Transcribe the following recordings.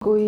کوئی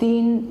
3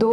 2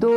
2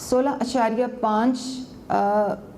16.5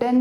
10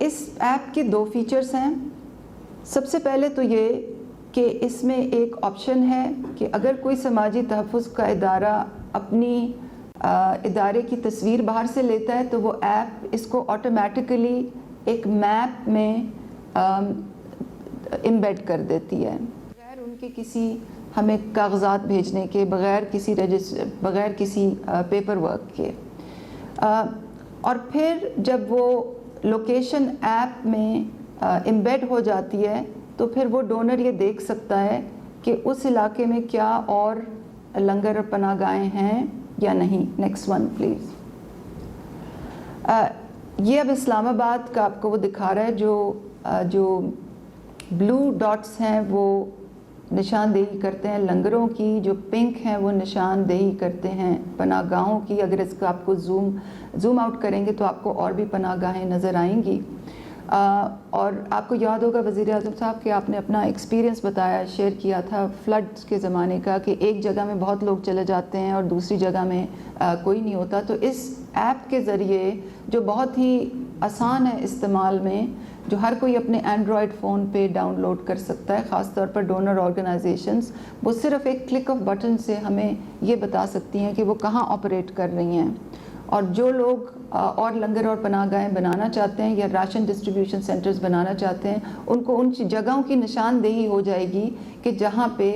اس ایپ کے 2 فیچرز ہیں. سب سے پہلے تو یہ کہ اس میں ایک آپشن ہے کہ اگر کوئی سماجی تحفظ کا ادارہ اپنی ادارے کی تصویر باہر سے لیتا ہے تو وہ ایپ اس کو آٹومیٹیکلی ایک میپ میں امبیڈ کر دیتی ہے بغیر ان کے کسی ہمیں کاغذات بھیجنے کے، بغیر کسی پیپر ورک کے. اور پھر جب وہ لوکیشن ایپ میں امبیڈ ہو جاتی ہے تو پھر وہ ڈونر یہ دیکھ سکتا ہے کہ اس علاقے میں کیا اور لنگر اور پناہ گاہیں ہیں یا نہیں. Next one please. یہ اب اسلام آباد کا آپ کو وہ دکھا رہا ہے جو بلو ڈاٹس ہیں وہ نشاندہی کرتے ہیں لنگروں کی، جو پنک ہیں وہ نشاندہی کرتے ہیں پناہ گاہوں کی. اگر اس کا آپ کو زوم آؤٹ کریں گے تو آپ کو اور بھی پناہ گاہیں نظر آئیں گی. اور آپ کو یاد ہوگا وزیر اعظم صاحب کہ آپ نے اپنا ایکسپیرینس بتایا، شیئر کیا تھا فلڈز کے زمانے کا، کہ ایک جگہ میں بہت لوگ چلے جاتے ہیں اور دوسری جگہ میں کوئی نہیں ہوتا. تو اس ایپ کے ذریعے جو بہت ہی آسان ہے استعمال میں، جو ہر کوئی اپنے اینڈرائڈ فون پہ ڈاؤن لوڈ کر سکتا ہے، خاص طور پر ڈونر آرگنائزیشنز، وہ صرف ایک کلک آف بٹن سے ہمیں یہ بتا سکتی ہیں کہ وہ کہاں آپریٹ کر رہی ہیں. اور جو لوگ اور لنگر اور پناہ گاہیں بنانا چاہتے ہیں یا راشن ڈسٹریبیوشن سینٹرز بنانا چاہتے ہیں، ان کو ان جگہوں کی نشاندہی ہو جائے گی کہ جہاں پہ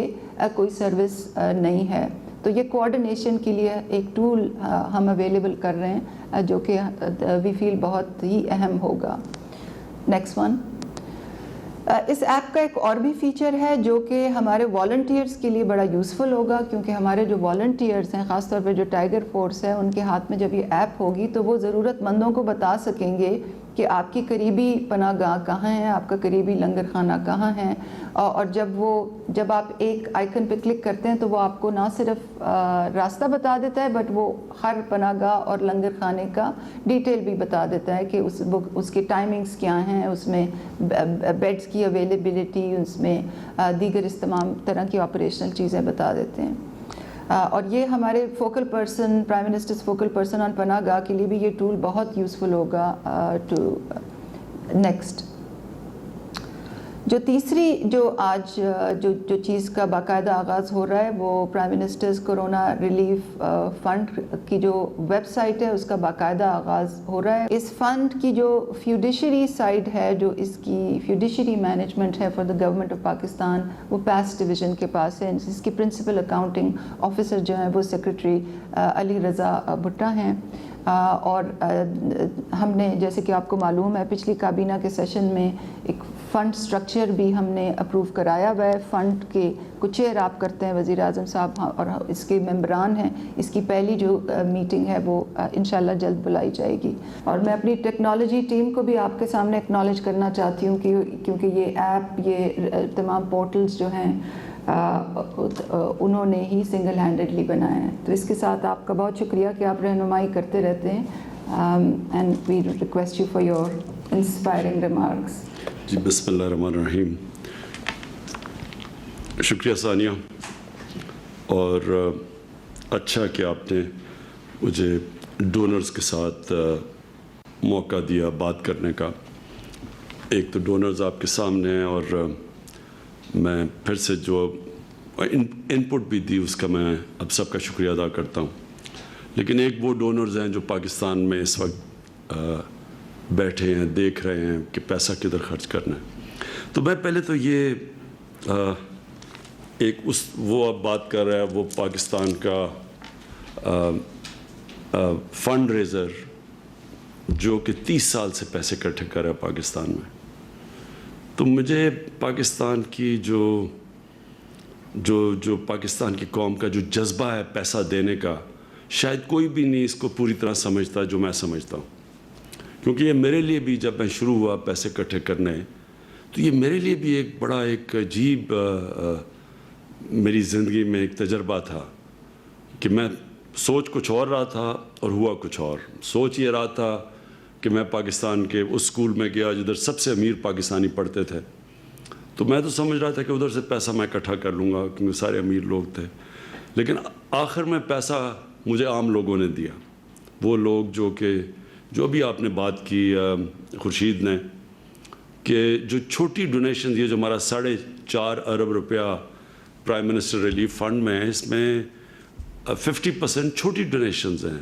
کوئی سروس نہیں ہے. تو یہ کوآرڈینیشن کے لیے ایک ٹول ہم اویلیبل کر رہے ہیں جو کہ وی فیل بہت ہی اہم ہوگا. Next one. اس ایپ کا ایک اور بھی فیچر ہے جو کہ ہمارے والنٹیئرز کے لیے بڑا یوزفل ہوگا، کیونکہ ہمارے جو والنٹیئرز ہیں، خاص طور پہ جو ٹائیگر فورس ہے، ان کے ہاتھ میں جب یہ ایپ ہوگی تو وہ ضرورت مندوں کو بتا سکیں گے کہ آپ کی قریبی پناہ گاہ کہاں ہیں، آپ کا قریبی لنگر خانہ کہاں ہے. اور جب آپ ایک آئیکن پہ کلک کرتے ہیں تو وہ آپ کو نہ صرف راستہ بتا دیتا ہے بٹ وہ ہر پناہ گاہ اور لنگر خانے کا ڈیٹیل بھی بتا دیتا ہے کہ اس کی ٹائمنگز کیا ہیں، اس میں بیڈز کی اویلیبلٹی، اس میں دیگر اس تمام طرح کی آپریشنل چیزیں بتا دیتے ہیں. اور یہ ہمارے focal person, prime ministers focal person on پناہ گاہ کے لیے بھی یہ ٹول بہت یوزفل ہوگا. نیکسٹ. جو تیسری جو آج جو چیز کا باقاعدہ آغاز ہو رہا ہے وہ prime ministers corona relief fund کی جو ویب سائٹ ہے اس کا باقاعدہ آغاز ہو رہا ہے. اس فنڈ کی جو فیوڈیشری سائڈ ہے، جو اس کی فیوڈیشری مینجمنٹ ہے for the government of Pakistan, وہ پیس ڈویژن کے پاس ہے. اس کی پرنسپل اکاؤنٹنگ آفیسر جو ہیں وہ سیکرٹری علی رضا بھٹا ہیں. اور ہم نے، جیسے کہ آپ کو معلوم ہے، پچھلی کابینہ کے سیشن میں ایک فنڈ سٹرکچر بھی ہم نے اپروو کرایا ہوا ہے. فنڈ کے کو چیئر آپ کرتے ہیں وزیر اعظم صاحب اور اس کے ممبران ہیں. اس کی پہلی جو میٹنگ ہے وہ انشاءاللہ جلد بلائی جائے گی. اور میں اپنی ٹیکنالوجی ٹیم کو بھی آپ کے سامنے اکنالج کرنا چاہتی ہوں کیونکہ یہ ایپ، یہ تمام پورٹلز جو ہیں انہوں نے ہی سنگل ہینڈڈلی بنایا ہے. تو اس کے ساتھ آپ کا بہت شکریہ کہ آپ رہنمائی کرتے رہتے ہیں. And we request you for your inspiring remarks. جی بسم اللہ الرحمن الرحیم. شکریہ ثانیہ، اور اچھا کہ آپ نے مجھے ڈونرز کے ساتھ موقع دیا بات کرنے کا. ایک تو ڈونرز آپ کے سامنے ہیں اور میں پھر سے جو ان پٹ بھی دی اس کا میں اب سب کا شکریہ ادا کرتا ہوں. لیکن ایک وہ ڈونرز ہیں جو پاکستان میں اس وقت بیٹھے ہیں، دیکھ رہے ہیں کہ پیسہ کدھر خرچ کرنا ہے. تو میں پہلے تو یہ وہ اب بات کر رہا ہے وہ پاکستان کا فنڈ ریزر جو کہ 30 سال سے پیسے اکٹھے کر رہا ہے پاکستان میں. تو مجھے پاکستان کی جو پاکستان کی قوم کا جو جذبہ ہے پیسہ دینے کا، شاید کوئی بھی نہیں اس کو پوری طرح سمجھتا جو میں سمجھتا ہوں. کیونکہ یہ میرے لیے بھی، جب میں شروع ہوا پیسے اکٹھے کرنے، تو یہ میرے لیے بھی ایک عجیب میری زندگی میں ایک تجربہ تھا کہ میں سوچ کچھ اور رہا تھا اور ہوا کچھ اور. سوچ یہ رہا تھا کہ میں پاکستان کے اس اسکول میں گیا جدھر سب سے امیر پاکستانی پڑھتے تھے. تو میں تو سمجھ رہا تھا کہ ادھر سے پیسہ میں اکٹھا کر لوں گا کیونکہ سارے امیر لوگ تھے. لیکن آخر میں پیسہ مجھے عام لوگوں نے دیا، وہ لوگ جو کہ جو ابھی آپ نے بات کی خورشید نے کہ جو چھوٹی ڈونیشن یہ جو ہمارا 4.5 ارب روپیہ پرائم منسٹر ریلیف فنڈ میں ہے، اس میں 50% چھوٹی ڈونیشنز ہیں،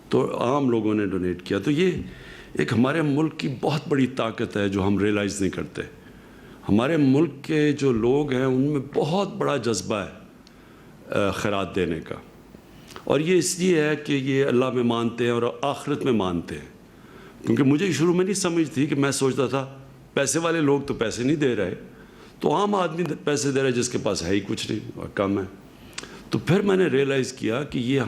تو عام لوگوں نے ڈونیٹ کیا. تو یہ ایک ہمارے ملک کی بہت بڑی طاقت ہے جو ہم ریئلائز نہیں کرتے. ہمارے ملک کے جو لوگ ہیں ان میں بہت بڑا جذبہ ہے خیرات دینے کا، اور یہ اس لیے ہے کہ یہ اللہ میں مانتے ہیں اور آخرت میں مانتے ہیں. کیونکہ مجھے شروع میں نہیں سمجھ تھی، کہ میں سوچتا تھا پیسے والے لوگ تو پیسے نہیں دے رہے، تو عام آدمی پیسے دے رہا ہے جس کے پاس ہے ہی کچھ نہیں اور کم ہے. تو پھر میں نے ریئلائز کیا کہ یہ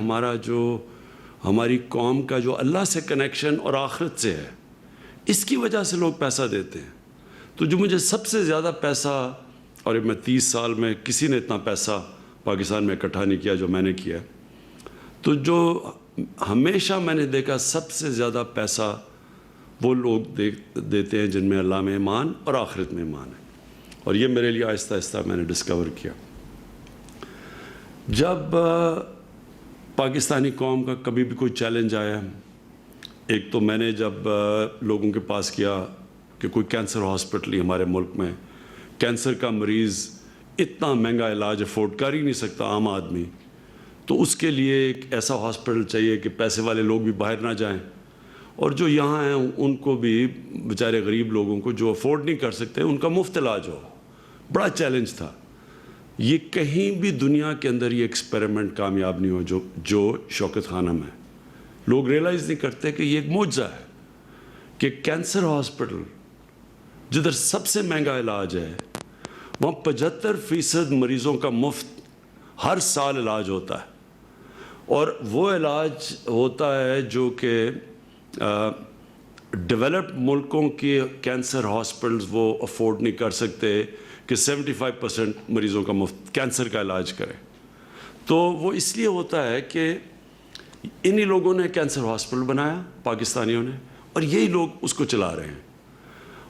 ہماری قوم کا جو اللہ سے کنیکشن اور آخرت سے ہے، اس کی وجہ سے لوگ پیسہ دیتے ہیں. تو جو مجھے سب سے زیادہ پیسہ، اور میں 30 سال میں کسی نے اتنا پیسہ پاکستان میں اکٹھا نہیں کیا جو میں نے کیا، تو جو ہمیشہ میں نے دیکھا سب سے زیادہ پیسہ وہ لوگ دیتے ہیں جن میں اللہ میں ایمان اور آخرت میں ایمان ہے. اور یہ میرے لیے آہستہ آہستہ میں نے ڈسکور کیا. جب پاکستانی قوم کا کبھی بھی کوئی چیلنج آیا، ایک تو میں نے جب لوگوں کے پاس کیا کہ کوئی کینسر ہاسپٹل ہی ہمارے ملک میں، کینسر کا مریض اتنا مہنگا علاج افورڈ کر ہی نہیں سکتا عام آدمی، تو اس کے لیے ایک ایسا ہاسپٹل چاہیے کہ پیسے والے لوگ بھی باہر نہ جائیں، اور جو یہاں ہیں ان کو بھی، بیچارے غریب لوگوں کو جو افورڈ نہیں کر سکتے، ان کا مفت علاج ہو. بڑا چیلنج تھا. یہ کہیں بھی دنیا کے اندر یہ ایکسپیریمنٹ کامیاب نہیں ہو جو شوکت خانم ہے. لوگ ریئلائز نہیں کرتے کہ یہ ایک معجزہ ہے کہ کینسر ہاسپٹل جدھر سب سے مہنگا علاج ہے، وہاں 75% مریضوں کا مفت ہر سال علاج ہوتا ہے. اور وہ علاج ہوتا ہے جو کہ ڈیولپڈ ملکوں کے کینسر ہاسپٹلز وہ افورڈ نہیں کر سکتے کہ 75% مریضوں کا مفت کینسر کا علاج کریں. تو وہ اس لیے ہوتا ہے کہ انہی لوگوں نے کینسر ہاسپٹل بنایا، پاکستانیوں نے، اور یہی لوگ اس کو چلا رہے ہیں.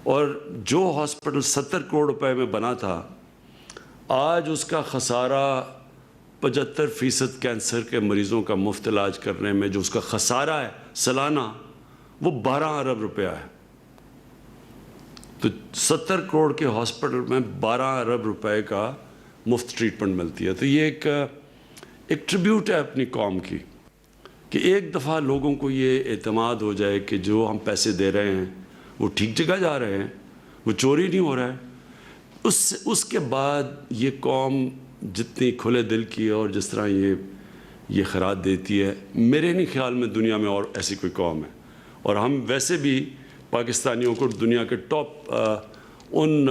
اور جو ہاسپٹل 70 کروڑ روپے میں بنا تھا، آج اس کا خسارہ 75% کینسر کے مریضوں کا مفت علاج کرنے میں جو اس کا خسارہ ہے سالانہ، وہ 12 ارب روپیہ ہے. تو 70 کروڑ کے ہاسپٹل میں 12 ارب روپے کا مفت ٹریٹمنٹ ملتی ہے. تو یہ ایک ٹریبیوٹ ہے اپنی قوم کی، کہ ایک دفعہ لوگوں کو یہ اعتماد ہو جائے کہ جو ہم پیسے دے رہے ہیں وہ ٹھیک جگہ جا رہے ہیں، وہ چوری نہیں ہو رہا ہے. اس کے بعد یہ قوم جتنی کھلے دل کی ہے اور جس طرح یہ خیرات دیتی ہے، میرے نہیں خیال میں دنیا میں اور ایسی کوئی قوم ہے. اور ہم ویسے بھی پاکستانیوں کو دنیا کے ٹاپ ان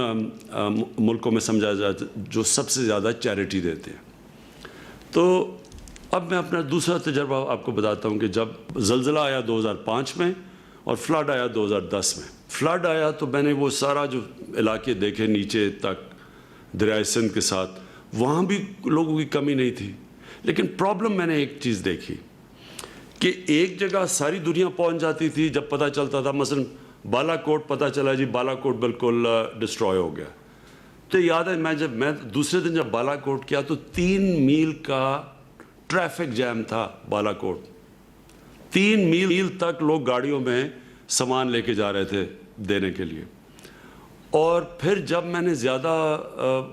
ملکوں میں سمجھا جاتا ہے جو سب سے زیادہ چیریٹی دیتے ہیں. تو اب میں اپنا دوسرا تجربہ آپ کو بتاتا ہوں کہ جب زلزلہ آیا 2005 میں اور فلڈ آیا 2010 میں. فلڈ آیا تو میں نے وہ سارا جو علاقے دیکھے نیچے تک دریائے سندھ کے ساتھ، وہاں بھی لوگوں کی کمی نہیں تھی. لیکن پرابلم میں نے ایک چیز دیکھی کہ ایک جگہ ساری دنیا پہنچ جاتی تھی جب پتہ چلتا تھا، مثلا بالا کوٹ پتہ چلا جی بالا کوٹ بالکل ڈسٹروائے ہو گیا. تو یاد ہے میں دوسرے دن جب بالا کوٹ کیا تو 3 میل کا ٹریفک جیم تھا. بالا کوٹ 3 میل تک لوگ گاڑیوں میں سامان لے کے جا رہے تھے دینے کے لیے. اور پھر جب میں نے زیادہ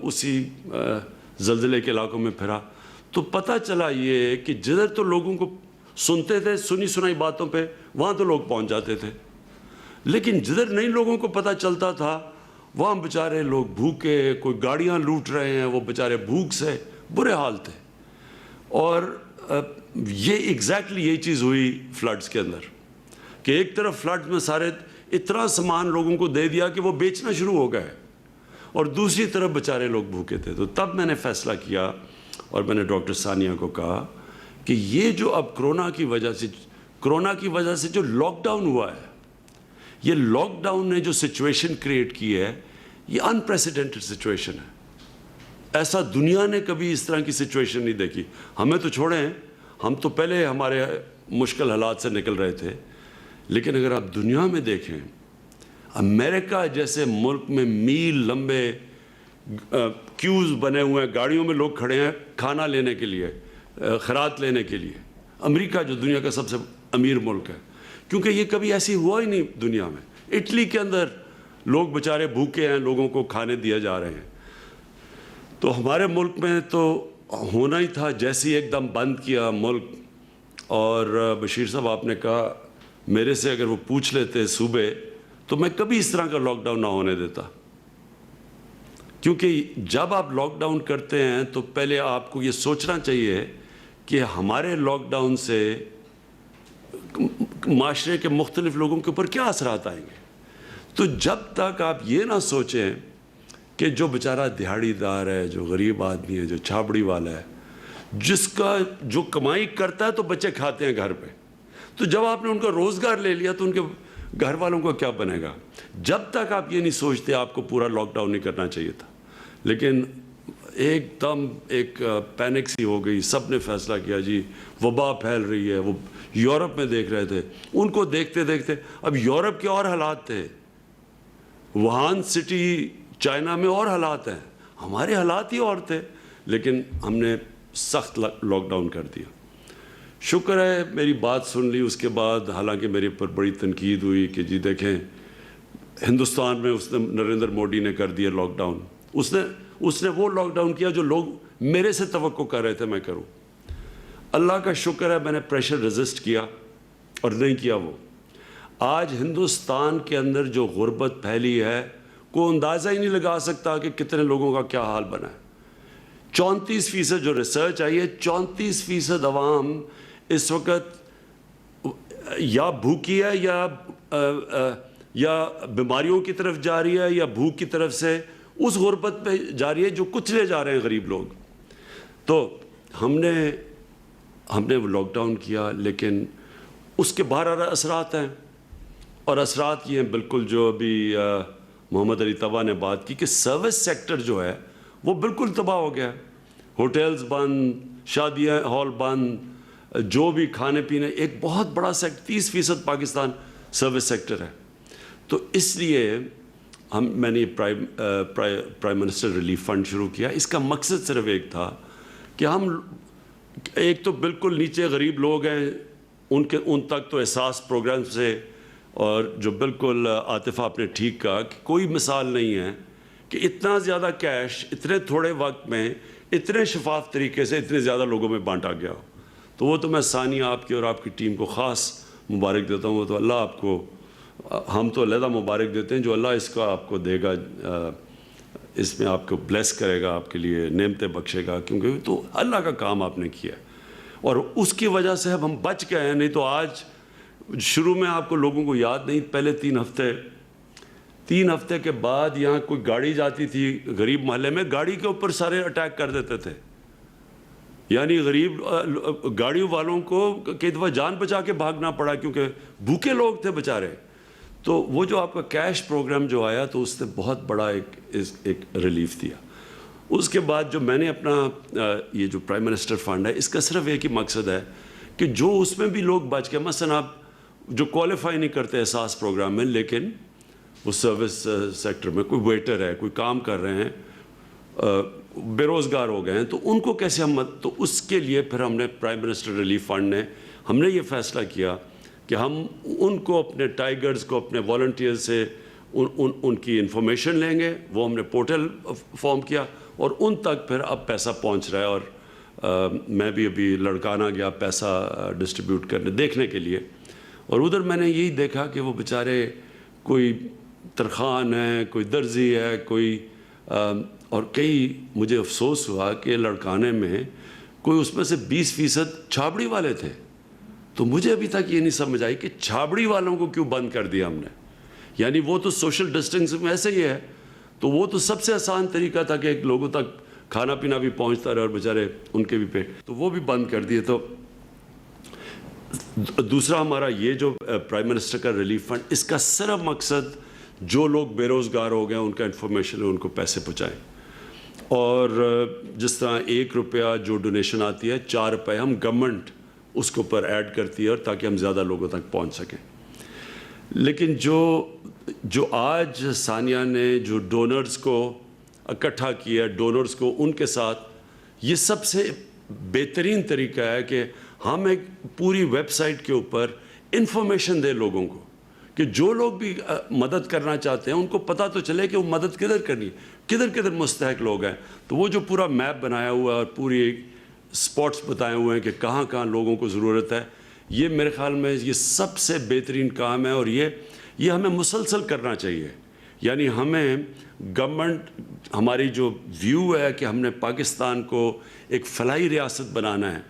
اسی زلزلے کے علاقوں میں پھرا تو پتہ چلا یہ کہ جدھر تو لوگوں کو سنتے تھے سنی سنائی باتوں پہ، وہاں تو لوگ پہنچ جاتے تھے، لیکن جدھر نئی لوگوں کو پتہ چلتا تھا وہاں بیچارے لوگ بھوکے، کوئی گاڑیاں لوٹ رہے ہیں، وہ بیچارے بھوک سے برے حال تھے. اور یہ ایگزیکٹلی یہی چیز ہوئی فلڈز کے اندر کہ ایک طرف فلڈز میں سارے اتنا سامان لوگوں کو دے دیا کہ وہ بیچنا شروع ہو گئے، اور دوسری طرف بیچارے لوگ بھوکے تھے. تو تب میں نے فیصلہ کیا اور میں نے ڈاکٹر ثانیہ کو کہا کہ یہ جو اب کرونا کی وجہ سے جو لاک ڈاؤن ہوا ہے، یہ لاک ڈاؤن نے جو سچویشن کریٹ کی ہے، یہ انپریسیڈنٹڈ سچویشن ہے. ایسا دنیا نے کبھی اس طرح کی سچویشن نہیں دیکھی. ہمیں تو چھوڑیں، ہم تو پہلے ہمارے مشکل حالات سے نکل رہے تھے، لیکن اگر آپ دنیا میں دیکھیں، امریکہ جیسے ملک میں میل لمبے کیوز بنے ہوئے ہیں، گاڑیوں میں لوگ کھڑے ہیں کھانا لینے کے لیے، خیرات لینے کے لیے. امریکہ جو دنیا کا سب سے امیر ملک ہے، کیونکہ یہ کبھی ایسی ہوا ہی نہیں دنیا میں. اٹلی کے اندر لوگ بیچارے بھوکے ہیں, لوگوں کو کھانے دیا جا رہے ہیں. تو ہمارے ملک میں تو ہونا ہی تھا. جیسے ہی ایک دم بند کیا ملک, اور بشیر صاحب آپ نے کہا میرے سے اگر وہ پوچھ لیتے صوبے تو میں کبھی اس طرح کا لاک ڈاؤن نہ ہونے دیتا. کیونکہ جب آپ لاک ڈاؤن کرتے ہیں تو پہلے آپ کو یہ سوچنا چاہیے کہ ہمارے لاک ڈاؤن سے معاشرے کے مختلف لوگوں کے اوپر کیا اثرات آئیں گے. تو جب تک آپ یہ نہ سوچیں کہ جو بیچارہ دہاڑی دار ہے, جو غریب آدمی ہے, جو چھابڑی والا ہے, جس کا جو کمائی کرتا ہے تو بچے کھاتے ہیں گھر پہ, تو جب آپ نے ان کا روزگار لے لیا تو ان کے گھر والوں کو کیا بنے گا. جب تک آپ یہ نہیں سوچتے آپ کو پورا لاک ڈاؤن نہیں کرنا چاہیے تھا. لیکن ایک دم ایک پینک سی ہو گئی, سب نے فیصلہ کیا جی وبا پھیل رہی ہے. وہ یورپ میں دیکھ رہے تھے, ان کو دیکھتے دیکھتے اب یورپ کے اور حالات تھے, ووہان سٹی چائنا میں اور حالات ہیں, ہمارے حالات ہی اور تھے, لیکن ہم نے سخت لاک ڈاؤن کر دیا. شکر ہے میری بات سن لی. اس کے بعد حالانکہ میرے پر بڑی تنقید ہوئی کہ جی دیکھیں ہندوستان میں اس نے نریندر مودی نے کر دیا لاک ڈاؤن. اس نے وہ لاک ڈاؤن کیا جو لوگ میرے سے توقع کر رہے تھے میں کروں. اللہ کا شکر ہے میں نے پریشر ریزسٹ کیا اور نہیں کیا وہ. آج ہندوستان کے اندر جو غربت پھیلی ہے کوئی اندازہ ہی نہیں لگا سکتا کہ کتنے لوگوں کا کیا حال بنا ہے. 34% جو ریسرچ آئی ہے, 34% عوام اس وقت یا بھوکی ہے یا بیماریوں کی طرف جا رہی ہے یا بھوک کی طرف سے اس غربت پہ جا رہی ہے جو کچلے جا رہے ہیں غریب لوگ. تو ہم نے وہ لاک ڈاؤن کیا, لیکن اس کے باہر اثرات ہیں, اور اثرات یہ ہیں بالکل جو ابھی محمد علی طبع نے بات کی کہ سروس سیکٹر جو ہے وہ بالکل تباہ ہو گیا. ہوٹلز بند, شادیاں ہال بند, جو بھی کھانے پینے, ایک بہت بڑا سیکٹر 30% پاکستان سروس سیکٹر ہے. تو اس لیے میں نے پرائم منسٹر ریلیف فنڈ شروع کیا. اس کا مقصد صرف ایک تھا کہ ہم ایک تو بالکل نیچے غریب لوگ ہیں ان تک تو احساس پروگرام سے, اور جو بالکل عاطفہ آپ نے ٹھیک کہا کہ کوئی مثال نہیں ہے کہ اتنا زیادہ کیش اتنے تھوڑے وقت میں اتنے شفاف طریقے سے اتنے زیادہ لوگوں میں بانٹا گیا ہو. تو وہ تو میں ثانیہ آپ کی اور آپ کی ٹیم کو خاص مبارک دیتا ہوں. وہ تو اللہ آپ کو, ہم تو علیحدہ مبارک دیتے ہیں جو اللہ اس کا آپ کو دے گا, اس میں آپ کو بلیس کرے گا, آپ کے لیے نعمتیں بخشے گا, کیونکہ تو اللہ کا کام آپ نے کیا ہے اور اس کی وجہ سے اب ہم بچ گئے ہیں. نہیں تو آج شروع میں آپ کو لوگوں کو یاد نہیں, پہلے 3 ہفتے کے بعد یہاں کوئی گاڑی جاتی تھی غریب محلے میں, گاڑی کے اوپر سارے اٹیک کر دیتے تھے. یعنی غریب گاڑی والوں کو کئی دفعہ جان بچا کے بھاگنا پڑا کیونکہ بھوکے لوگ تھے بیچارے. تو وہ جو آپ کا کیش پروگرام جو آیا تو اس نے بہت بڑا ایک ریلیف دیا. اس کے بعد جو میں نے اپنا یہ جو پرائم منسٹر فنڈ ہے, اس کا صرف ایک ہی مقصد ہے کہ جو اس میں بھی لوگ بچ گئے, مثلا آپ جو کوالیفائی نہیں کرتے احساس پروگرام میں لیکن وہ سروس سیکٹر میں کوئی ویٹر ہے, کوئی کام کر رہے ہیں, بے روزگار ہو گئے ہیں, تو ان کو کیسے ہم, تو اس کے لیے پھر ہم نے پرائم منسٹر ریلیف فنڈ نے ہم نے یہ فیصلہ کیا کہ ہم ان کو اپنے ٹائیگرز کو اپنے والنٹیئر سے ان کی انفارمیشن لیں گے. وہ ہم نے پورٹل فارم کیا اور ان تک پھر اب پیسہ پہنچ رہا ہے. اور میں بھی ابھی لڑکانہ گیا پیسہ ڈسٹریبیوٹ کرنے دیکھنے کے لیے, اور ادھر میں نے یہی دیکھا کہ وہ بیچارے کوئی ترخان ہے, کوئی درزی ہے, کوئی اور کئی مجھے افسوس ہوا کہ لڑکانے میں کوئی اس میں سے 20% چھابڑی والے تھے. تو مجھے ابھی تک یہ نہیں سمجھ آئی کہ چھابڑی والوں کو کیوں بند کر دیا ہم نے. یعنی وہ تو سوشل ڈسٹینس میں ایسے ہی ہے, تو وہ تو سب سے آسان طریقہ تھا کہ لوگوں تک کھانا پینا بھی پہنچتا رہے اور بیچارے ان کے بھی پیٹ, تو وہ بھی بند کر دیے. تو دوسرا ہمارا یہ جو پرائم منسٹر کا ریلیف فنڈ, اس کا صرف مقصد جو لوگ بے روزگار ہو گئے ان کا انفارمیشن ان کو پیسے پہنچائیں. اور جس طرح 1 روپیہ جو ڈونیشن آتی ہے 4 روپے ہم گورنمنٹ اس کے اوپر ایڈ کرتی ہے اور تاکہ ہم زیادہ لوگوں تک پہنچ سکیں. لیکن جو آج ثانیہ نے جو ڈونرز کو اکٹھا کیا, ڈونرز کو ان کے ساتھ, یہ سب سے بہترین طریقہ ہے کہ ہم ایک پوری ویب سائٹ کے اوپر انفارمیشن دے لوگوں کو کہ جو لوگ بھی مدد کرنا چاہتے ہیں ان کو پتہ تو چلے کہ وہ مدد کدھر کرنی ہے, کدھر کدھر مستحق لوگ ہیں. تو وہ جو پورا میپ بنایا ہوا ہے اور پوری اسپاٹس بتائے ہوئے ہیں کہ کہاں کہاں لوگوں کو ضرورت ہے, یہ میرے خیال میں یہ سب سے بہترین کام ہے. اور یہ ہمیں مسلسل کرنا چاہیے. یعنی ہمیں گورنمنٹ, ہماری جو ویو ہے کہ ہم نے پاکستان کو ایک فلاحی ریاست بنانا ہے,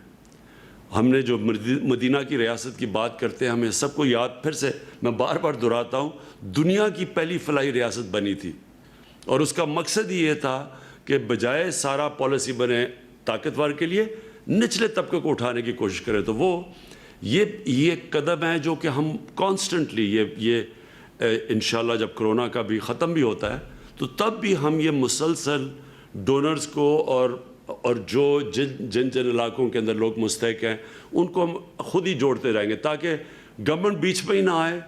ہم نے جو مدینہ کی ریاست کی بات کرتے ہیں, ہمیں سب کو یاد, پھر سے میں بار بار دہراتا ہوں, دنیا کی پہلی فلاحی ریاست بنی تھی. اور اس کا مقصد ہی یہ تھا کہ بجائے سارا پالیسی بنے طاقتور کے لیے, نچلے طبقے کو اٹھانے کی کوشش کرے. تو وہ یہ قدم ہے جو کہ ہم کانسٹنٹلی یہ انشاءاللہ جب کرونا کا بھی ختم بھی ہوتا ہے تو تب بھی ہم یہ مسلسل ڈونرز کو اور جو جن علاقوں کے اندر لوگ مستحق ہیں ان کو ہم خود ہی جوڑتے رہیں گے, تاکہ گورنمنٹ بیچ میں ہی نہ آئے.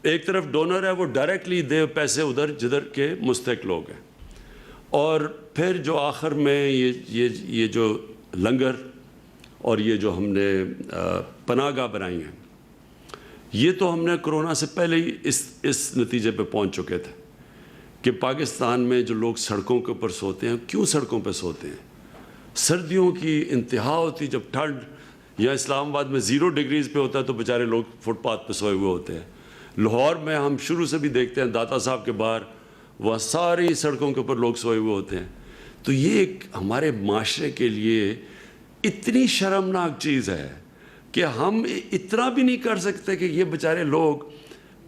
ایک طرف ڈونر ہے, وہ ڈائریکٹلی دے پیسے ادھر جدھر کے مستحق لوگ ہیں. اور پھر جو آخر میں یہ جو لنگر اور یہ جو ہم نے پناہ گاہ بنائی ہیں, یہ تو ہم نے کرونا سے پہلے ہی اس نتیجے پہ پہنچ چکے تھے کہ پاکستان میں جو لوگ سڑکوں کے اوپر سوتے ہیں, کیوں سڑکوں پہ سوتے ہیں؟ سردیوں کی انتہا ہوتی, جب ٹھنڈ یا اسلام آباد میں 0 ڈگریز پہ ہوتا ہے تو بیچارے لوگ فٹ پاتھ پہ سوئے ہوئے ہوتے ہیں. لاہور میں ہم شروع سے بھی دیکھتے ہیں, داتا صاحب کے باہر وہاں ساری سڑکوں کے اوپر لوگ سوئے ہوئے ہوتے ہیں. تو یہ ایک ہمارے معاشرے کے لیے اتنی شرمناک چیز ہے کہ ہم اتنا بھی نہیں کر سکتے کہ یہ بیچارے لوگ,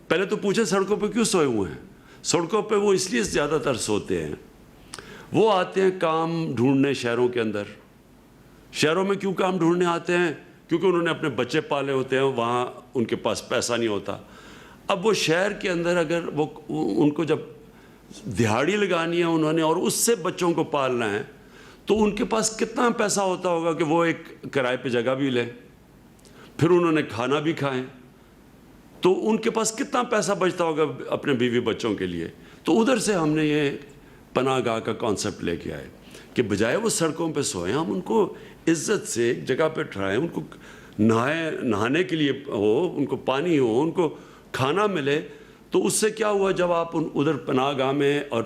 پہلے تو پوچھیں سڑکوں پہ کیوں سوئے ہوئے ہیں. سڑکوں پہ وہ اس لیے زیادہ تر سوتے ہیں, وہ آتے ہیں کام ڈھونڈنے شہروں کے اندر. شہروں میں کیوں کام ڈھونڈنے آتے ہیں؟ کیونکہ انہوں نے اپنے بچے پالے ہوتے ہیں, وہاں ان کے پاس پیسہ نہیں ہوتا. اب وہ شہر کے اندر اگر ان کو جب دہاڑی لگانی ہے انہوں نے, اور اس سے بچوں کو پالنا ہے, تو ان کے پاس کتنا پیسہ ہوتا ہوگا کہ وہ ایک کرائے پہ جگہ بھی لیں, پھر انہوں نے کھانا بھی کھائیں, تو ان کے پاس کتنا پیسہ بچتا ہوگا اپنے بیوی بچوں کے لیے. تو ادھر سے ہم نے یہ پناہ گاہ کا کانسیپٹ لے کے آئے کہ بجائے وہ سڑکوں پہ سوئیں, ہم ان کو عزت سے ایک جگہ پہ ٹھہرائیں, ان کو نہانے کے لیے ہو, ان کو پانی ہو, ان کو کھانا ملے. تو اس سے کیا ہوا, جب آپ ادھر پناہ گاہ میں, اور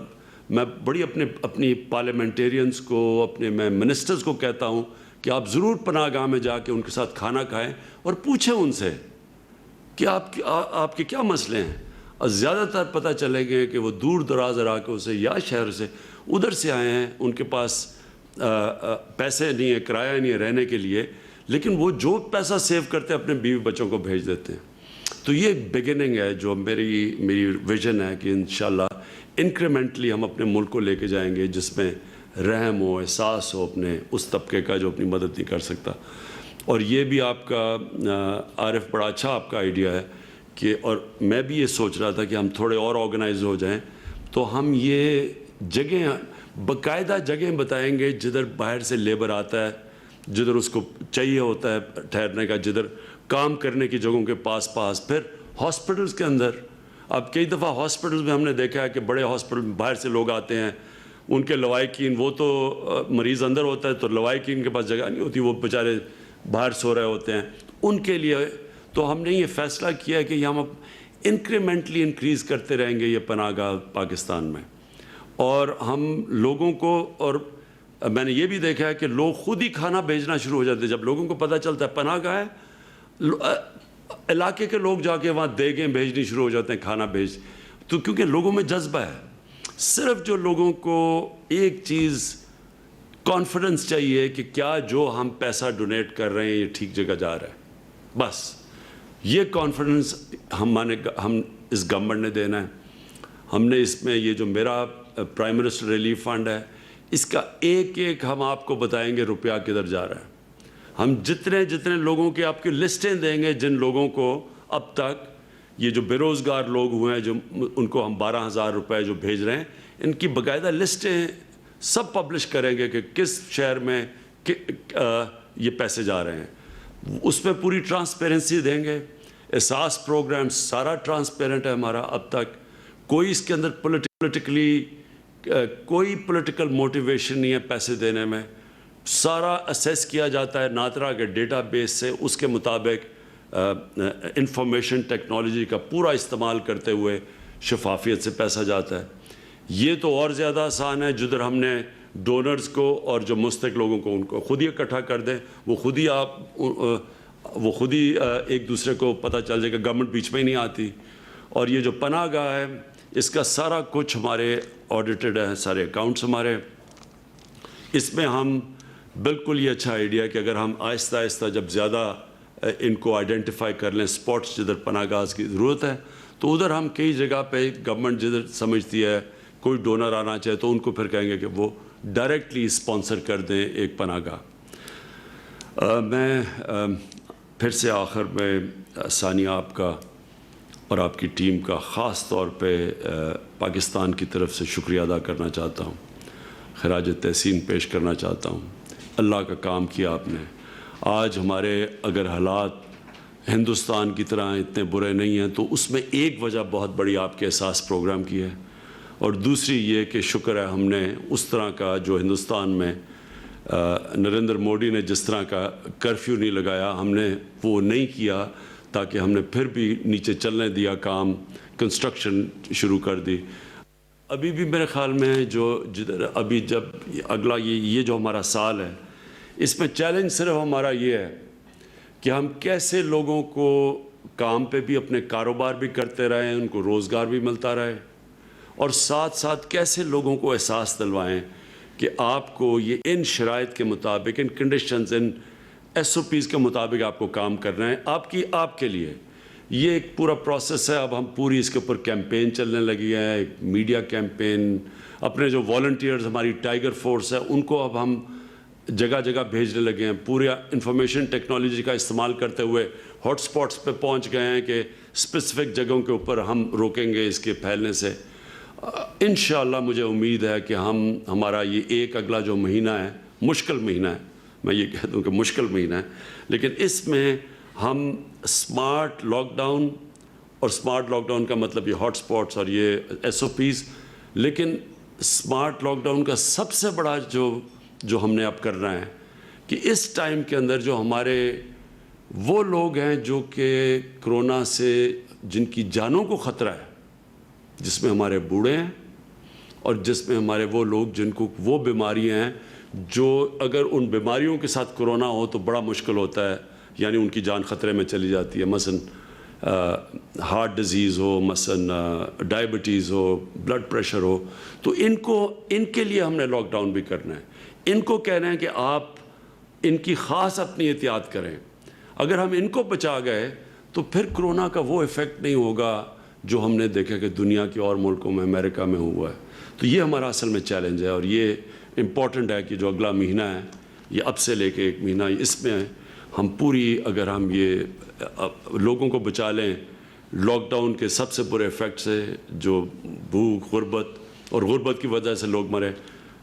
میں بڑی اپنی پارلیمنٹیرینز کو, میں منسٹرز کو کہتا ہوں کہ آپ ضرور پناہ گاہ میں جا کے ان کے ساتھ کھانا کھائیں اور پوچھیں ان سے کہ آپ کے کیا مسئلے ہیں. اور زیادہ تر پتہ چلے گئے کہ وہ دور دراز علاقوں سے یا شہر سے ادھر سے آئے ہیں, ان کے پاس پیسے نہیں ہے, کرایہ نہیں ہے رہنے کے لیے, لیکن وہ جو پیسہ سیو کرتے ہیں اپنے بیوی بچوں کو بھیج دیتے ہیں. تو یہ ایک بگننگ ہے جو میری ویژن ہے کہ انشاءاللہ انکریمنٹلی ہم اپنے ملک کو لے کے جائیں گے, جس میں رحم ہو, احساس ہو اپنے اس طبقے کا جو اپنی مدد نہیں کر سکتا. اور یہ بھی آپ کا عارف بڑا اچھا آپ کا آئیڈیا ہے کہ, اور میں بھی یہ سوچ رہا تھا کہ ہم تھوڑے اور آرگنائز ہو جائیں تو ہم یہ جگہیں, باقاعدہ جگہیں بتائیں گے جدھر باہر سے لیبر آتا ہے, جدھر اس کو چاہیے ہوتا ہے ٹھہرنے کا, جدھر کام کرنے کی جگہوں کے پاس. پھر ہاسپٹلز کے اندر, اب کئی دفعہ ہاسپٹلز میں ہم نے دیکھا ہے کہ بڑے ہاسپٹل میں باہر سے لوگ آتے ہیں, ان کے لوائقین, وہ تو مریض اندر ہوتا ہے تو لوائقین کے پاس جگہ نہیں ہوتی, وہ بیچارے باہر سو رہے ہوتے ہیں. ان کے لیے تو ہم نے یہ فیصلہ کیا ہے کہ ہم انکریمنٹلی انکریز کرتے رہیں گے یہ پناہ گاہ پاکستان میں. اور ہم لوگوں کو, اور میں نے یہ بھی دیکھا ہے کہ لوگ خود ہی کھانا بھیجنا شروع ہو جاتے ہیں جب لوگوں کو پتہ چلتا ہے پناہ گاہ ہے, علاقے کے لوگ جا کے وہاں دیگیں بھیجنی شروع ہو جاتے ہیں, کھانا بھیج. تو کیونکہ لوگوں میں جذبہ ہے, صرف جو لوگوں کو ایک چیز کانفیڈنس چاہیے کہ کیا جو ہم پیسہ ڈونیٹ کر رہے ہیں یہ ٹھیک جگہ جا رہا ہے, بس یہ کانفیڈنس ہم اس گورنمنٹ نے دینا ہے. ہم نے اس میں یہ جو میرا پرائم منسٹر ریلیف فنڈ ہے, اس کا ایک ہم آپ کو بتائیں گے روپیہ کدھر جا رہا ہے. ہم جتنے لوگوں کے آپ کی لسٹیں دیں گے, جن لوگوں کو اب تک یہ جو بے روزگار لوگ ہوئے ہیں, جو ان کو ہم 12,000 روپے جو بھیج رہے ہیں, ان کی باقاعدہ لسٹیں سب پبلش کریں گے کہ کس شہر میں یہ پیسے جا رہے ہیں. اس پہ پوری ٹرانسپیرنسی دیں گے. احساس پروگرام سارا ٹرانسپیرنٹ ہے ہمارا اب تک, کوئی اس کے اندر پولیٹیکلی کوئی پولیٹیکل موٹیویشن نہیں ہے پیسے دینے میں. سارا اسیس کیا جاتا ہے ناترا کے ڈیٹا بیس سے, اس کے مطابق انفارمیشن ٹیکنالوجی کا پورا استعمال کرتے ہوئے شفافیت سے پیسہ جاتا ہے. یہ تو اور زیادہ آسان ہے جدھر ہم نے ڈونرز کو اور جو مستحق لوگوں کو ان کو خود ہی اکٹھا کر دیں, وہ خود ہی ایک دوسرے کو پتہ چل جائے کہ گورنمنٹ بیچ میں ہی نہیں آتی. اور یہ جو پناہ گاہ ہے اس کا سارا کچھ ہمارے آڈیٹڈ ہے, سارے اکاؤنٹس ہمارے. اس میں ہم بالکل یہ اچھا آئیڈیا ہے کہ اگر ہم آہستہ آہستہ جب زیادہ ان کو آئیڈینٹیفائی کر لیں اسپاٹس جدھر پناہ گاہ کی ضرورت ہے, تو ادھر ہم کئی جگہ پہ گورنمنٹ جدھر سمجھتی ہے کوئی ڈونر آنا چاہے تو ان کو پھر کہیں گے کہ وہ ڈائریکٹلی اسپانسر کر دیں ایک پناہ گاہ. میں پھر سے آخر میں ثانیہ آپ کا اور آپ کی ٹیم کا خاص طور پہ پاکستان کی طرف سے شکریہ ادا کرنا چاہتا ہوں, خراج تحسین پیش کرنا چاہتا ہوں. اللہ کا کام کیا آپ نے. آج ہمارے اگر حالات ہندوستان کی طرح اتنے برے نہیں ہیں تو اس میں ایک وجہ بہت بڑی آپ کے احساس پروگرام کی ہے, اور دوسری یہ کہ شکر ہے ہم نے اس طرح کا جو ہندوستان میں نریندر مودی نے جس طرح کا کرفیو نہیں لگایا, ہم نے وہ نہیں کیا, تاکہ ہم نے پھر بھی نیچے چلنے دیا, کام کنسٹرکشن شروع کر دی. ابھی بھی میرے خیال میں جو جدھر ابھی جب اگلا یہ جو ہمارا سال ہے اس میں چیلنج صرف ہمارا یہ ہے کہ ہم کیسے لوگوں کو کام پہ بھی اپنے کاروبار بھی کرتے رہیں, ان کو روزگار بھی ملتا رہے, اور ساتھ ساتھ کیسے لوگوں کو احساس دلوائیں کہ آپ کو یہ ان شرائط کے مطابق, ان کنڈیشنز, ان SOPs کے مطابق آپ کو کام کرنا ہے آپ کے لیے. یہ ایک پورا پروسیس ہے. اب ہم پوری اس کے اوپر کیمپین چلنے لگی ہے, ایک میڈیا کیمپین. اپنے جو والنٹیئرز ہماری ٹائیگر فورس ہے ان کو اب ہم جگہ جگہ بھیجنے لگے ہیں. پورے انفارمیشن ٹیکنالوجی کا استعمال کرتے ہوئے ہاٹ سپاٹس پہ پہنچ گئے ہیں کہ اسپیسیفک جگہوں کے اوپر ہم روکیں گے اس کے پھیلنے سے. انشاءاللہ مجھے امید ہے کہ ہمارا یہ ایک اگلا جو مہینہ ہے, مشکل مہینہ ہے, میں یہ کہہ دوں کہ مشکل مہینہ ہے, لیکن اس میں ہم اسمارٹ لاک ڈاؤن, اور اسمارٹ لاک ڈاؤن کا مطلب یہ ہاٹ سپاٹس اور یہ SOPs, لیکن اسمارٹ لاک ڈاؤن کا سب سے بڑا جو ہم نے اب کرنا ہے کہ اس ٹائم کے اندر جو ہمارے وہ لوگ ہیں جو کہ کرونا سے جن کی جانوں کو خطرہ ہے, جس میں ہمارے بوڑھے ہیں اور جس میں ہمارے وہ لوگ جن کو وہ بیماریاں ہیں جو اگر ان بیماریوں کے ساتھ کرونا ہو تو بڑا مشکل ہوتا ہے, یعنی ان کی جان خطرے میں چلی جاتی ہے. مثلا ہارٹ ڈیزیز ہو, مثلا ڈائبٹیز ہو, بلڈ پریشر ہو, تو ان کے لیے ہم نے لاک ڈاؤن بھی کرنا ہے. ان کو کہہ رہے ہیں کہ آپ ان کی خاص اپنی احتیاط کریں. اگر ہم ان کو بچا گئے تو پھر کرونا کا وہ ایفیکٹ نہیں ہوگا جو ہم نے دیکھا کہ دنیا کے اور ملکوں میں, امریکہ میں ہوا ہے. تو یہ ہمارا اصل میں چیلنج ہے, اور یہ امپورٹنٹ ہے کہ جو اگلا مہینہ ہے, یہ اب سے لے کے ایک مہینہ, اس میں ہم پوری, اگر ہم یہ لوگوں کو بچا لیں لاک ڈاؤن کے سب سے برے ایفیکٹ سے, جو بھوک, غربت کی وجہ سے لوگ مرے,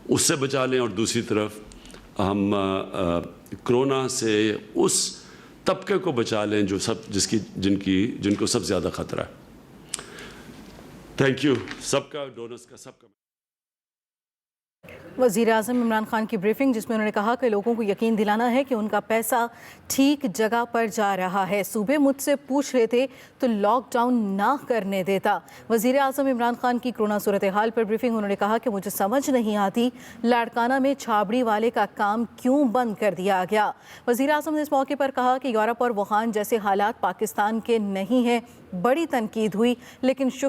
اس سے بچا لیں, اور دوسری طرف ہم کرونا سے اس طبقے کو بچا لیں جو جن کو سب زیادہ خطرہ ہے. تھینک یو سب کا, ڈونرز کا, سب کا. وزیر اعظم عمران خان کی بریفنگ, جس میں انہوں نے کہا کہ لوگوں کو یقین دلانا ہے کہ ان کا پیسہ ٹھیک جگہ پر جا رہا ہے. صوبے مجھ سے پوچھ رہے تھے تو لاک ڈاؤن نہ کرنے دیتا. وزیر اعظم عمران خان کی کرونا صورتحال پر بریفنگ, انہوں نے کہا کہ مجھے سمجھ نہیں آتی لاڑکانہ میں چھابڑی والے کا کام کیوں بند کر دیا گیا. وزیر اعظم نے اس موقع پر کہا کہ یورپ اور ووہان جیسے حالات پاکستان کے نہیں ہیں. بڑی تنقید ہوئی, لیکن شکر